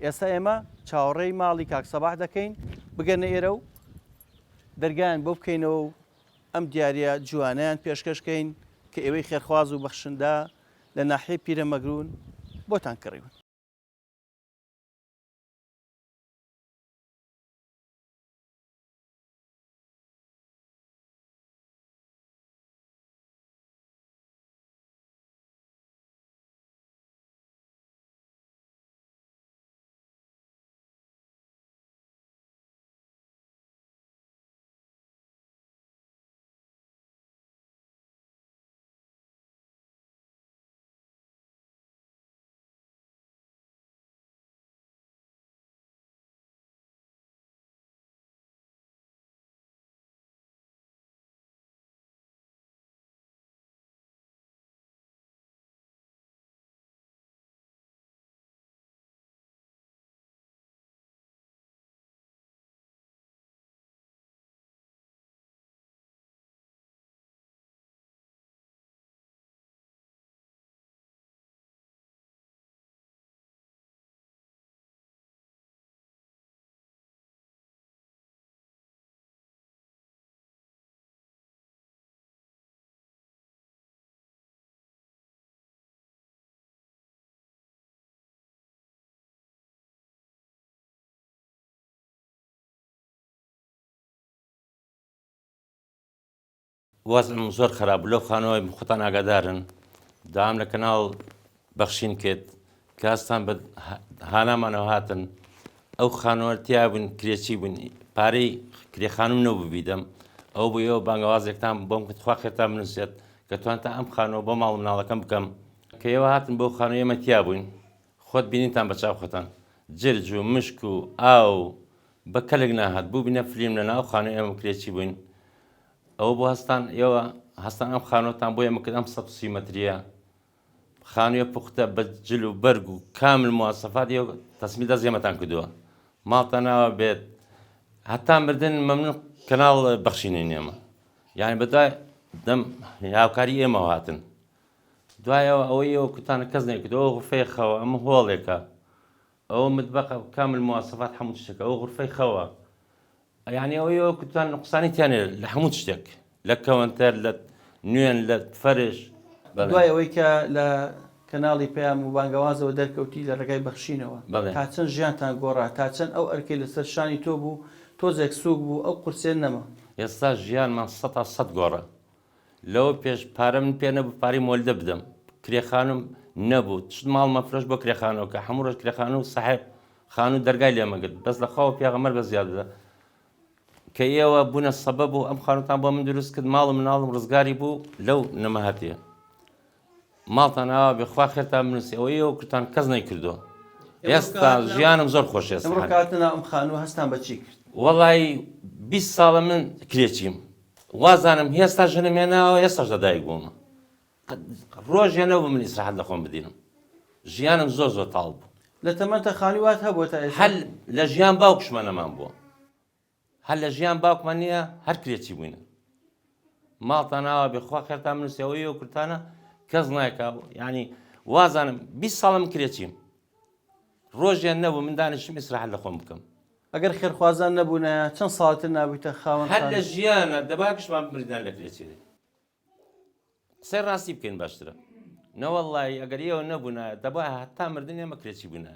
ئێستا ئێمە چاوەڕێی ماڵی کاک سەباح دەکەین بگەنە ئێرە و دەرگایان بۆ بکەینەوە و ئەم دیارە جوانیان پێشکەشکەین کە ئێوەی خێرخواز و بەخشندا لە ناحیەی پیرەمەگرون بۆتان کڕیون. وەزم زۆر خراپ لەو خانەوەی خۆتان ئاگادارن دام لە کەناڵ بەخشین کرد کە ئەستان بە هانامانەوە هاتن ئەو خانەوە تیا بوون کرێکی بوون پارەی کرێخانم نەبوو بیدەم ئەو بۆ ئێوە بانگەوازێکتان بۆم خوا خێرتان بنووسێت کە توانتان ئەم خانەوە بۆ ماڵ مناڵەکەم بکەم کە ئێوە هاتن بۆ خانەوە ئێمە تیا بووین خۆت بینیتان بە چاو خۆتان جرج و مشک و ئاو بە کەلک ناهات بوو بینە فلیم لە ناو خانەوە ئێمە کرێکی بووین ئەوە بۆ هەستان ئێوە هەستان ئەم خانۆتان بۆ ئێمە کرد ئەم 130 مەتریە خانوویە پوختە بە جل و بەرگ و کامل مواسەفات ئێوە تەسمی دەست ئێمەتان کردووە ماڵتان ناوە بێت هەتا مردن مەمنون کەناڵ بەخشینین ئێمە یعنی بەدوای دەم هاوکاری ئێمە هاتن دوایەوە ئەوەی ئێوە کوتانە کەس نەیکردەوە ئەو غورفەی خەوە ئەمە هۆڵێکە ئەوە متبەقە کامل مواسەفات هەموو شتێکە ئەو غورفەی خەوە یعنی ئەوەیەوە کوتان نقصانی تیانێ لە هەموو شتێک لە کەوەنتەر لە نوێن لە فەرش دوای ئەوەی کە لە کەناڵی پێیان و بانگەوازەوە دەرکەوتی لە ڕێگای بەخشینەوە تا چەند ژیانتان گۆڕا تا چەند ئەو ئەرکەی لەسەر شانی تۆ بوو تۆزێک سووک بوو ئەو قورسێن نەما ئێستا ژیانمان 100 گۆڕە لەوە پێش پارە من پێ نەبوو پارەی مۆلدە بدەم کرێخانم نەبوو چ ماڵ مەفرۆش بۆ کرێخانەوە کە هەموو ڕۆژ کرێخانە و ساحێب خان و دەرگای لێمەگرت بەس لە خاوە پێغەمبەر بە زیاد بدە کە ئێوە بوونە سەبەب و ئەم خانوتان بۆ من دروست کرد ماڵ مناڵم ڕزگاری بوو لەو نەمەهاتیە ماڵتان ئاوا بێخوا خێرتان بنووسی ئەوەی ئێوە کوتان کەس نەیکردووە ئێستا ژیانم زۆر خۆش ئێستا کاتنا ئەم خانووە هەستان بەچی کرد وەڵی 20 ساڵە من کرێچیم وازانم هێستا ژنم هێناوە ئێستاش لەدایک بوومە ڕۆژێ نەبوو من ئیسراحەت لە خۆم بدینم ژیانم زۆر تاڵ بوو لە تەمەنتە خانووات هەبووە تا ئێستا هەل لە ژیان باوکشمە نەمان بووە هەر لە ژیان باوکمان نییە هەر کرێکی بووینە ماڵتان ئاوا بێخوا خێرتان بنووسی ئەوەی ئەو کورتانە کەس نایکا یعنی وازانم 20 ساڵم کرێچیم ڕۆژیان نەبوو من دانیشتم ئیسراحەت لە خۆم بکەم ئەگەر خێرخوازان نەبوونە چەند ساڵتر نابوویتە خاوەن هەر لە ژیانە دەباکشمان بمریدان لە کرێکی قسەی ڕاستی بکەین باشترە نەوەڵڵی ئەگەر ئێوە نەبوونە دەبا هەتا مردن ئێمە کرێکی بوونە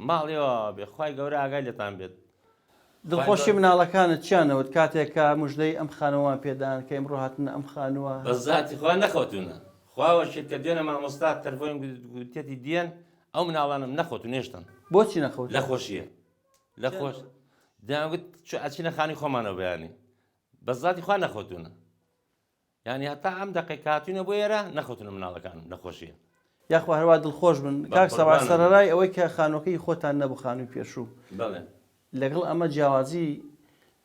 ماڵێەوە بێخوای گەورە ئاگای لێتان بێت دڵخۆشی مناڵەکانت چیانەوەت کاتێکە موژدەی ئەم خانەوەوان پێدان کە ئەمڕۆ هاتنە ئەم خانووە بەزاتی خوا نەخەوتونە خواوە شێت کە دوێنە مامۆستا تەلەفۆن گوتێتی دیێن ئەو مناڵانم نەخۆت و نێشتن بۆچی نەخۆت لە خۆشیە لە خۆش داوت ئەچینە خانی خۆمانەوە بەیانی بەزاتی خوا نەخۆتونە یعنی هەتا ئەم دەقەی کاتوونە بۆ ئێرە نەخۆتونە مناڵەکانم لە خۆشیە یاخوا هەروە دڵخۆش بن کاک سەباح سەرەڕای ئەوەی کە خانووەکەی خۆتان نەبوو خانووی پێشوو لەگەڵ ئەمە جیاوازی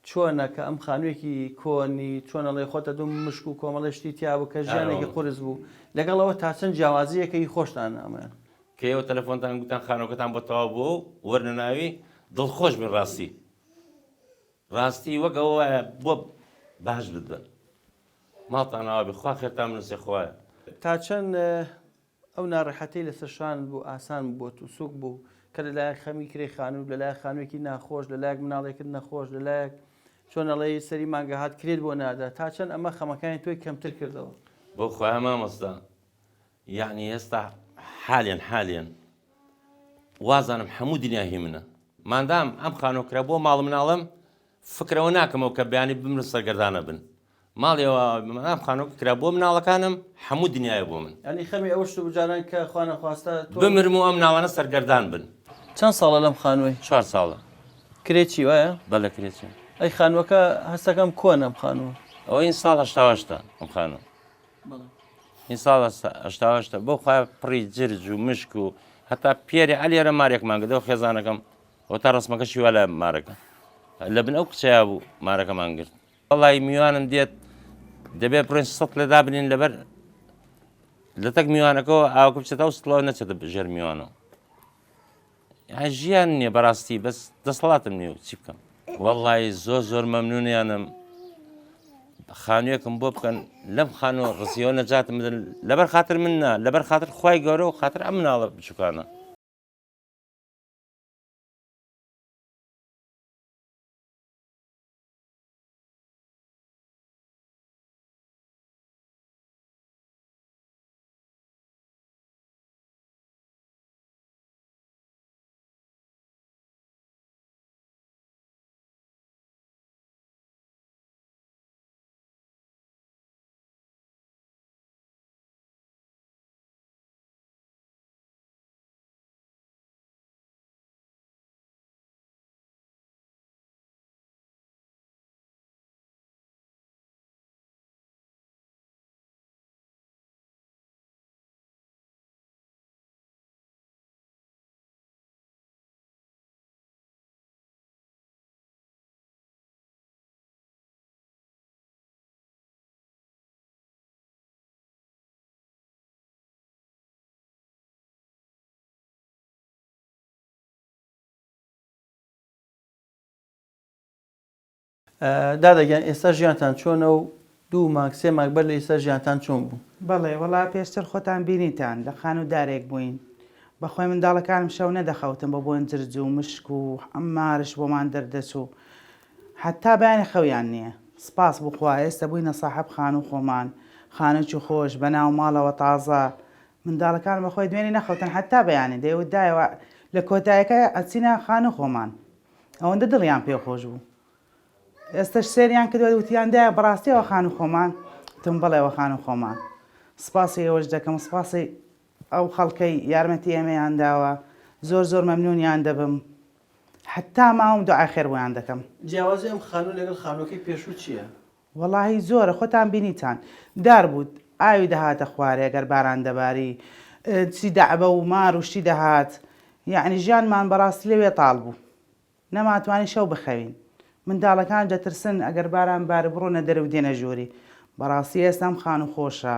چۆنە کە ئەم خانوویەکی کۆنی چۆنەڵێ خۆتە دوو مشک و کۆمەڵێشتی تیا بوو کە ژیانێکی قورس بوو لەگەڵەوە تا چەند جیاوازیەکەی خۆشتان ئەمەیان کە ئێوە تەلەفۆنتان گوتان خانووەکەتان بۆ تەواو بوو و وەرنە ناوی دڵخۆش بن ڕاستی وەک ئەوە بۆ باش بدەن ماڵتان ئاوا بخوا خێرتان بنووسێ خوایە تا چەند ئەو ناڕەحەتەی لەسەر شان بوو ئاسان بوو و سوک بوو کە لەلایەک خەمی کرێ خانوو لەلایەک خانوویەکی ناخۆش لەلایەک مناڵێکت نەخۆش لەلایەک چۆن ئەڵێ سەری مانگە هات کرێت بۆ نادا تا چەند ئەمە خەمەکانی تۆی کەمتر کردەوە بۆ خۆیان مامۆستا یعنی ئێستا حالێن وازانم هەموو دنیاهی منە مادام ئەم خانۆکرا بۆ ماڵ مناڵم فکرەوە ناکەمەوە کە بیانی بمرە سەرگەردانە بن ماڵیەوە ئەم خانۆکرا بۆ مناڵەکانم هەموو دنیاە بۆ من ینی خەمی ئەو شت بجاران کە خوا نەخواستە بمرم و ئەم مناڵانە سەرگەردان بن چەند ساڵە لەم خانووی 4 ساڵە کرێکی وایە بەڵێ کرێکی ئەی خانووەکە هەستەکەم کۆنە ئەم خانووە ئەوە این ساڵ هەشتا ئەم خانوو این ساڵ هەشتا بۆ خۆی پڕی جرج و مشک و هەتا پێری عەلیێرە مارێکمان کردەوە خێزانەکەم ئەو تا ڕسمەکەشی وا لە مارەکە لە بن ئەو کچەیە بوو مارەکەمان گرت وەڵی میوانم دێت دەبێت بڕۆین 100 لەدا بنین لەبەر لە تەک میوانەکەەوە ئاوکە بچێتە ئەو سڵەوە نەچێتە ژێر میوانەوە ژیان نییە بەڕاستی بەس دەسەڵاتم نییە و چی بکەم وەڵی زۆر مەمنونیانم خانوویەکم بۆ بکەن لەم خانووە ڕزیەوە نەجاتم بدەن لەبەر خاتر من نا لەبەر خاتر خوای گەورە و خاتر ئەم مناڵە بچووکانە دادەگەن ئێستا ژیانتان چۆنە و 2 مانگ 3 مانگ بەر لە ئێستا ژیانتان چۆن بوو بەڵێ وەڵا پێشتر خۆتان بینیتان لە خانوودارێک بووین بەخۆی منداڵەکانم شەو نەدەخەوتم بە بۆن جرج و مشک و ئەم مارش بۆمان دەردەچوو حتا بەیانی خەویان نییە سپاس بخوا ئێستا بووینە ساحەب خانوو خۆمان خانووی خۆش بەناو ماڵەوە تازە منداڵەکان بەخۆی دوێنی نەخەوتن حتا بەیانی دەیوتدایەوە لە کۆتایەکە ئەچینە خانوو خۆمان ئەوەندە دڵیان پێخۆش بوو ئێستش سێریان کردووە وتیاندایە بەڕاستیەوە خانوو خۆمان تم بڵێەوە خانوو خۆمان سپاسی ئێوەش دەکەم سپاسی ئەو خەڵکەی یارمەتی ئێمەیان داوە زۆر مەمنونیان دەبم حتا ماوەم دوعای خێر بۆیان دەکەم جیاوازی ئەم خانوو لەگەڵ خانووەکەی پێشوو چییە وەڵاهی زۆرە خۆتان بینیتان دار بوو ئاوی دەهاتە خوارێ گەر باران دەباری چی دەعبە و مار و شتی دەهات یعنی ژیانمان بەڕاستی لەوێ تاڵ بوو نەماتوانی شەو بخەوین منداڵەکان دەترسن ئەگەر باران بارە بڕۆنە دەرەوە دێنە ژووری بەڕاستی ئێستام خانوو خۆشە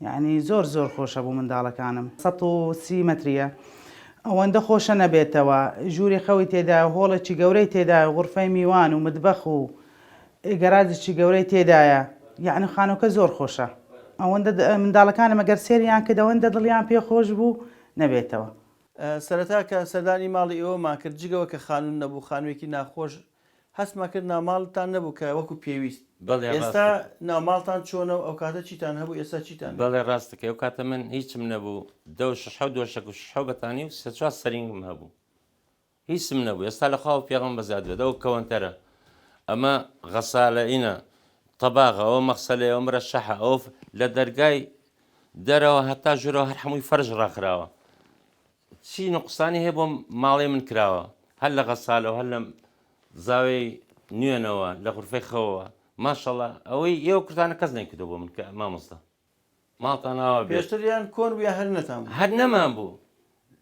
یعنی زۆر خۆشە بوو منداڵەکانم 130 مەتریە ئەوەندە خۆشە نەبێتەوە ژووری خەوی تێدا هۆڵێکی گەورەی تێدا غورفەی میوان و مدبەخ و گەراجێکی گەورەی تێدایە یعنی خانووکە زۆر خۆشە ئەوەندە منداڵەکانم ئەگەر سێریان کرد ئەوەندە دڵیان پێخۆش بوو نەبێتەوە سەرەتا کە سەردانی ماڵی ئێوەمان کرد جگەوە کە خانوون نەبوو خانوویەکی ناخۆش هەستمان کرد ناوماڵتان نەبوو کە وەکو پێویست ئێستا ناوماڵتان چۆنە و ئەو کاتە چیتان هەبوو ئێستا چیتان بەڵێ ڕاستەکە ئەو کاتە من هیچم نەبوو دۆشەک بەتانی و سێ سەرنگم هەبوو هیچم نەبوو ئێستا لە خاو پێغم بەزیاد بێت ئەو کەوەنتەرە ئەمە غەسالە ئینە تەباغە ئەوە مەخسەلێ ئەو مرە شەحە ئەو لە دەرگای دەرەوە هەتا ژوورەوە هەر هەمووی فەرش ڕاخراوە چی نقصانی هەیە بۆ ماڵێ من کراوە هەر لە غەسالەوە هەر لە زاوی نوێنەوە لە غورفەی خەوەوە ماشەڵڵا ئەوەی ئێوە کورتانە کەس نەیکردەوە بۆ من کە مامۆستا ماڵتان ناوە پێشتریان کۆن بووە هەر نەتان هەر نەمان بوو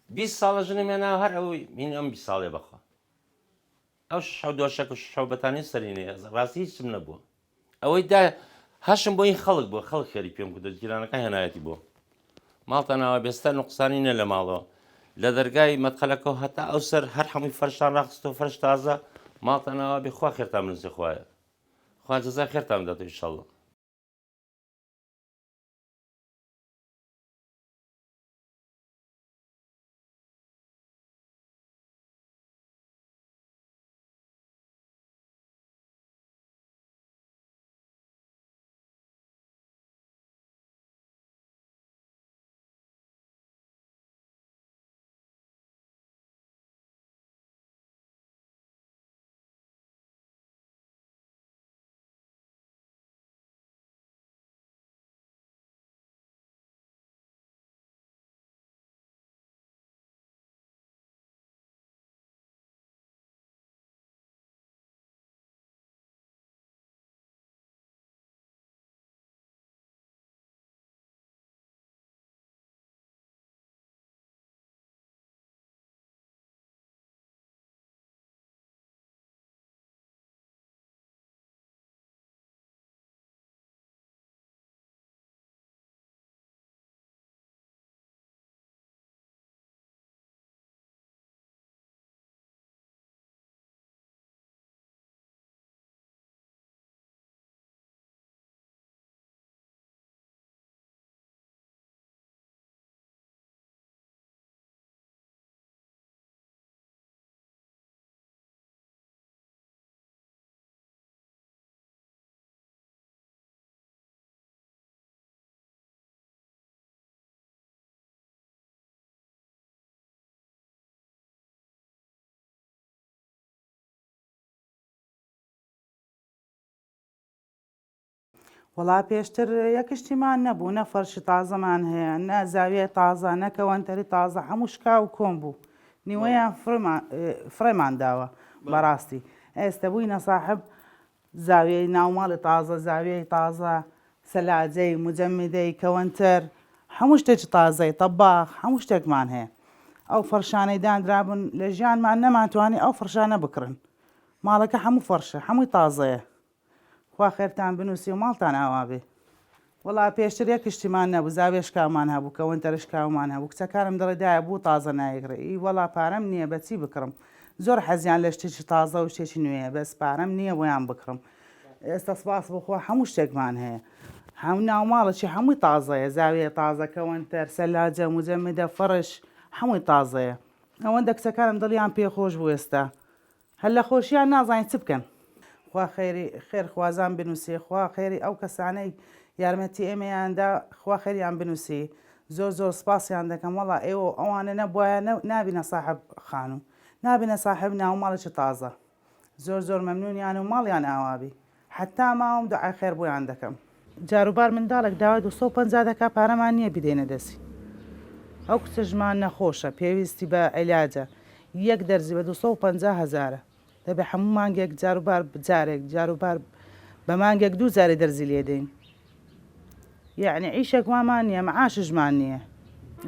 20 ساڵە ژنەمیان ناوە هەر ئەوەی من ئەم 20 ساڵێ بەخوا ئەو دۆشەک و شەو بەتانی سەرینەیە ڕاستی هیچم نەبووە ئەوەی دا هەشم بۆ این خەڵک بووە خەڵک خێری پێم کردو جیرانەکە هێنایەتی بۆ ماڵتان ناوە بێستا نقصانی نە لە ماڵەوە لە دەرگای مەدخەلەکەەوە هەتا ئەو سەر هەر هەمووی فەرشان ڕاخستەوە فەرش تازە ماڵتان ناوە بێخوا خێرتان بنزی خوایە خوا جەزای خێرتان بداتەوە ئینشەڵڵا وڵا پێشتر یەکشتیمان نەبوو، نە فەرشی تازەمان هەیە، نە زاویە تازە، نە کەوەنتەری تازە، هەموو شکا و کۆم بوو. نیوەیان فڕێمان داوە بەڕاستی. ئێستا بووینە ساحب زاویەی ناوماڵی تازە، زاویەی تازە، سەلاجەی، موجەمیدەی، کەوەنتەر، هەموو شتێکی تازەی، تەباخ، هەموو شتێکمان هەیە. ئەو فەرشانەی دانرابوون لە ژیانمان نەماتوانی ئەو فەرشانە بکڕن. ماڵەکە هەموو فەرشە، هەمووی تازەیە. خوا خێرتان بنووسی و ماڵتان ئاوا بێ. وڵا پێشتر یەکشتیمان نەبوو، زاویە شکاومان هەبوو، کەوەنتەر شکاومان هەبوو. کچەکانم دەڵێدایە بوو تازە نایگڕێ. ئی وەڵا پارەم نییە بەچی بکڕم. زۆر حەزیان لە شتێکی تازە و شتێکی نوێیە، بەس پارەم نییە بۆیان بکڕم. ئێستا سپاس بخوا هەموو شتێکمان هەیە. هەموو ناوماڵێکی هەمووی تازەیە، زاویە تازە، کەوەنتەر، سەلاجە، موجەمیدە، فەرش، هەمووی تازەیە. ئەوەندە کچەکانم دڵیان پێخۆش بوو ئێستا. هەر لە خۆشییان نازانین چ بکەن. خوا خێرخوازان بنووسی، خوا خێری ئەو کەسانەی یارمەتی ئێمەیاندا خوا خێریان بنووسی. زۆر زۆر سپاسیان دەکەم. وەڵا ئێوە ئەوانە نەبووایە نابینە ساحب خانوو، نابینە ساحب ناوماڵێکی تازە. زۆر زۆر مەمنونیان و ماڵیان ئاوابی. حتا ماوەم دوعای خێر بۆیان دەکەم. جاروبار منداڵێک داوای 250 دەکا پارەمان نییە بدەینە دەستی. ئەو کچەژمان نەخۆشە، پێویستی بە عیلاجە. یەک دەرزی بە 250,000. دەبێ هەموو مانگێک جاروبار بجارێک، جاروبار بە مانگێک 2 جارێ دەرزی لێدەین. یعنی عیشێکمان نییە، مەعاشژمان نییە.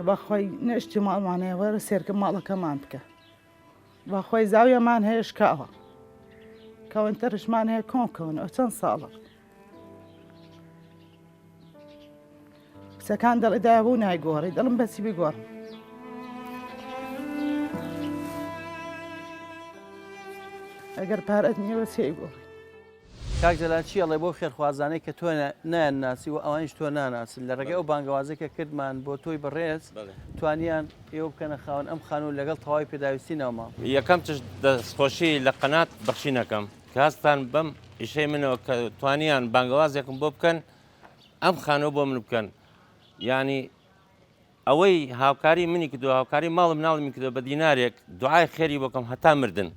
بەخۆی نەشتی ماڵمان هەیە، وەرە سێرکە ماڵەکەمان بکە. بەخۆی زاویەمان هەیە شکاوە، کەوەنتەرشمان هەیە کۆمکەونەوە چەند ساڵە. کچەکان دەڵێدایە بوو نایگۆڕی، دڵم بەچی بگۆڕم. ئەگەر پارەت نییە بەچی گۆڕی. کاک جەلال چی ئەڵێ بۆ خێرخوازانەی کە تۆ نایان ناسی و ئەوانیش تۆ ناناسن لە ڕێگەی ئەو بانگەوازەی کە کردمان بۆ تۆی بەڕێز توانیان ئێوە بکەنە خاوەن ئەم خانوو لەگەڵ تەواوی پێداویستی ناوماڵ. یەکەم تشت دەستخۆشی لە قەنات بەخشینەکەم کە هەستان بەم ئیشەی منەوە کە توانیان بانگەوازێکم بۆ بکەن ئەم خانوو بۆ من بکەن. یعنی ئەوەی هاوکاری منی کردو، هاوکاری ماڵم ناڵمی کردو بە دینارێک دوعای خێری بۆکەم هەتا مردن.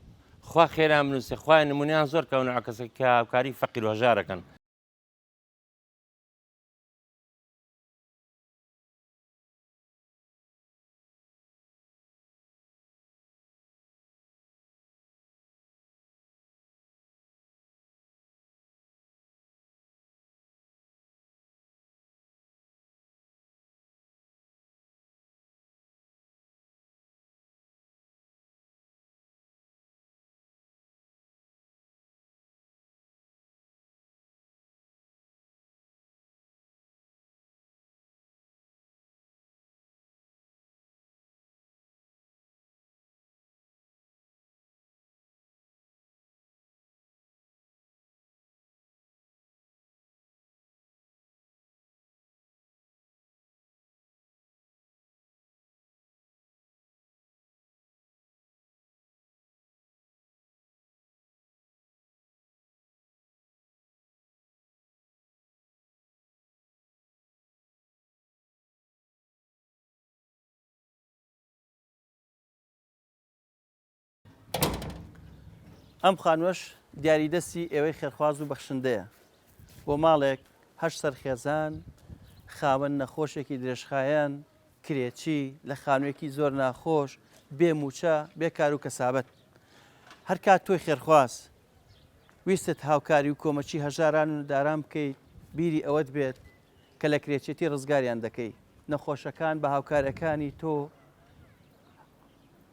خوا خێران بنووسێ، خوای نمونیان زۆر کەون عکەسێک کە هاوکاری فەقیر و هەژارەکەن. ئەم خانوەش دیاریدەستی ئێوەی خێرخواز و بەخشندەیە بۆ ماڵێک هەشت سەرخێزان خاوەن نەخۆشێکی درێژخایەن کرێچی لە خانوویەکی زۆر ناخۆش بێ موچە بێ کار و کەسابەت. هەر کات تۆی خێرخواز ویستت هاوکاری و کۆمەچی هەژاران و داران بکەیت بیری ئەوەت بێت کە لە کرێچێتی ڕزگاریان دەکەی. نەخۆشەکان بە هاوکارەکانی تۆ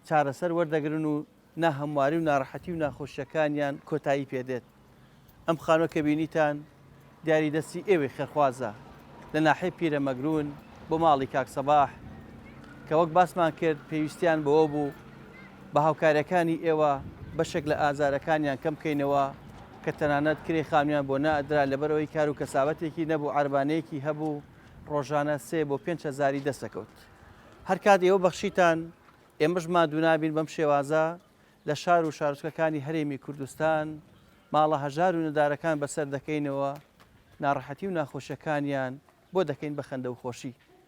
چارەسەر وەردەگرن و ناهەمواری و ناڕەحەتی و ناخۆشیەکانیان کۆتایی پێدێت. ئەم خانووە کە بینیتان دیاریدەستی ئێوەی خێرخوازە لە ناحەی پیرەمەگرون بۆ ماڵی کاک سەباح کە وەک باسمان کرد پێویستیان بەوە بوو بە هاوکاریەکانی ئێوە بەشێک لە ئازارەکانیان کەم بکەینەوە کە تەنانەت کرێ خانوویان بۆ نائدرا لەبەرەوەی کار و کەسابەتێکی نەبوو، عەربانەیەکی هەبوو، ڕۆژانە 3 بۆ 5,000 دەسەکەوت. هەر کات ئێوە بەخشیتان ئێمەش مادوو نابین بەم شێوازە لە شار و شارچکەکانی هەرێمی کوردستان ماڵە هەژار و نەدارەکان بەسەر دەکەینەوە، ناڕەحەتی و ناخۆشیەکانیان بۆ دەکەین بە خەندە و خۆشی.